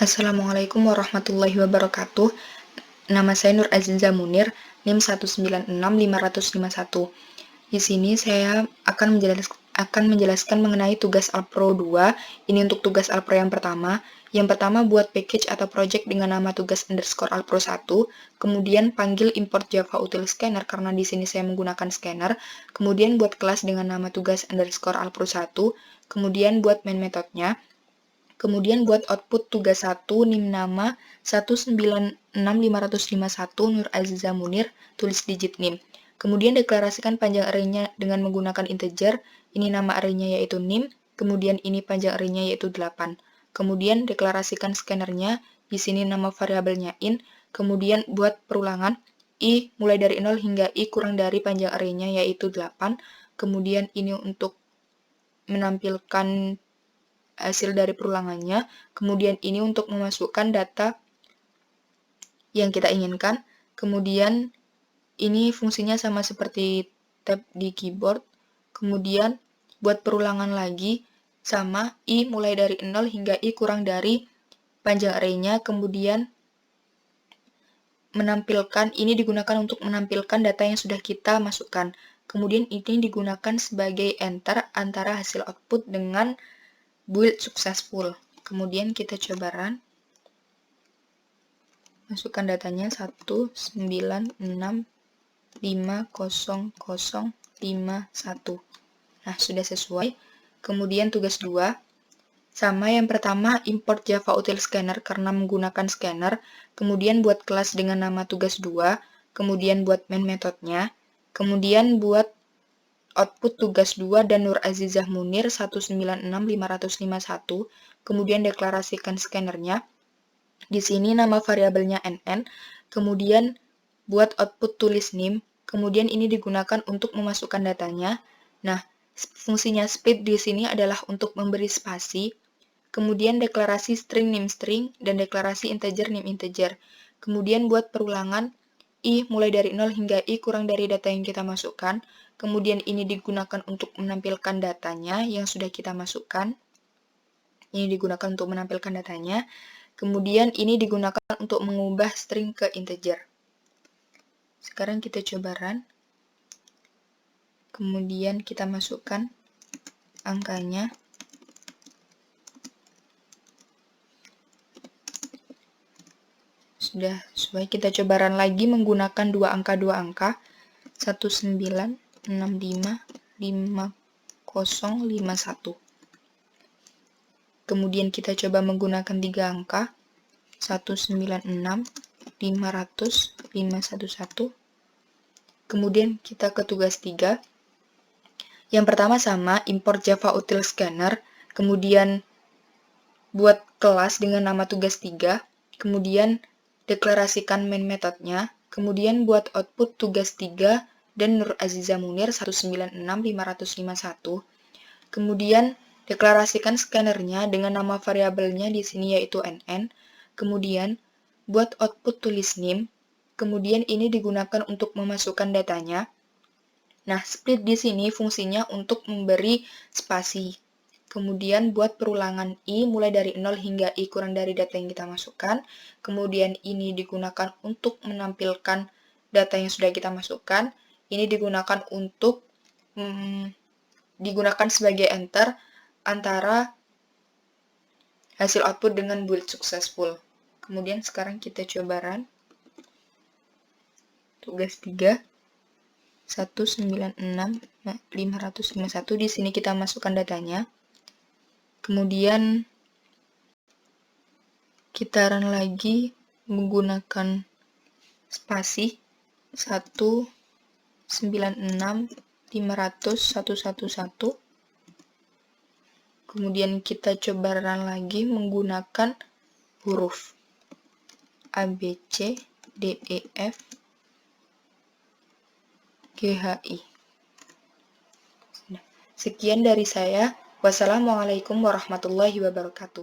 Assalamualaikum warahmatullahi wabarakatuh. Nama saya Nur Aziza Munir, NIM 1965551. Di sini saya akan menjelaskan mengenai tugas Alpro 2. Ini untuk tugas Alpro yang pertama. Yang pertama, buat package atau project dengan nama tugas_Alpro 1. Kemudian panggil import Java util scanner karena di sini saya menggunakan scanner. Kemudian buat kelas dengan nama tugas_Alpro 1. Kemudian buat main metodenya. Kemudian buat output tugas 1, NIM nama 1965551 Nur Aziza Munir, tulis digit NIM. Kemudian deklarasikan panjang array-nya dengan menggunakan integer. Ini nama array-nya yaitu NIM, kemudian ini panjang array-nya yaitu 8. Kemudian deklarasikan scanner-nya, di sini nama variabelnya in. Kemudian buat perulangan, i mulai dari 0 hingga i kurang dari panjang array-nya yaitu 8. Kemudian ini untuk menampilkan hasil dari perulangannya. Kemudian ini untuk memasukkan data yang kita inginkan. Kemudian ini fungsinya sama seperti tab di keyboard. Kemudian buat perulangan lagi sama i mulai dari 0 hingga i kurang dari panjang array-nya. Kemudian ini digunakan untuk menampilkan data yang sudah kita masukkan. Kemudian ini digunakan sebagai enter antara hasil output dengan build successful. Kemudian kita coba run. Masukkan datanya 196500051. Nah, sudah sesuai. Kemudian tugas 2. Sama yang pertama, import Java util scanner karena menggunakan scanner. Kemudian buat kelas dengan nama tugas 2. Kemudian buat main metodenya. Kemudian buat output tugas 2 dan Nur Azizah Munir 1965551. Kemudian deklarasikan scannernya. Di sini nama variabelnya nn. Kemudian buat output tulis NIM. Kemudian ini digunakan untuk memasukkan datanya. Nah, fungsinya split di sini adalah untuk memberi spasi. Kemudian deklarasi string NIM string dan deklarasi integer NIM integer. Kemudian buat perulangan i mulai dari 0 hingga i kurang dari data yang kita masukkan. Kemudian ini digunakan untuk menampilkan datanya yang sudah kita masukkan. Ini digunakan untuk menampilkan datanya. Kemudian ini digunakan untuk mengubah string ke integer. Sekarang kita coba run. Kemudian kita masukkan angkanya. Sudah sesuai, kita coba run lagi menggunakan dua angka 196555051. Kemudian kita coba menggunakan 3 angka 196500511. Kemudian kita ke tugas 3. Yang pertama sama, import Java util scanner. Kemudian buat kelas dengan nama tugas 3. Kemudian deklarasikan main metodenya. Kemudian buat output tugas 3 dan Nur Aziza Munir 1965551. Kemudian deklarasikan scannernya dengan nama variabelnya di sini yaitu nn. Kemudian buat output tulis NIM. Kemudian ini digunakan untuk memasukkan datanya. Nah, split di sini fungsinya untuk memberi spasi. Kemudian buat perulangan i mulai dari 0 hingga i kurang dari data yang kita masukkan. Kemudian ini digunakan untuk menampilkan data yang sudah kita masukkan. Ini digunakan untuk digunakan sebagai enter antara hasil output dengan build successful. Kemudian sekarang kita coba run. Tugas 3. 1965551. Di sini kita masukkan datanya. Kemudian kita run lagi menggunakan spasi 196500111. Kemudian kita coba run lagi menggunakan huruf A, B, C, D, E, F, G, H, I. Sekian dari saya. Wassalamualaikum warahmatullahi wabarakatuh.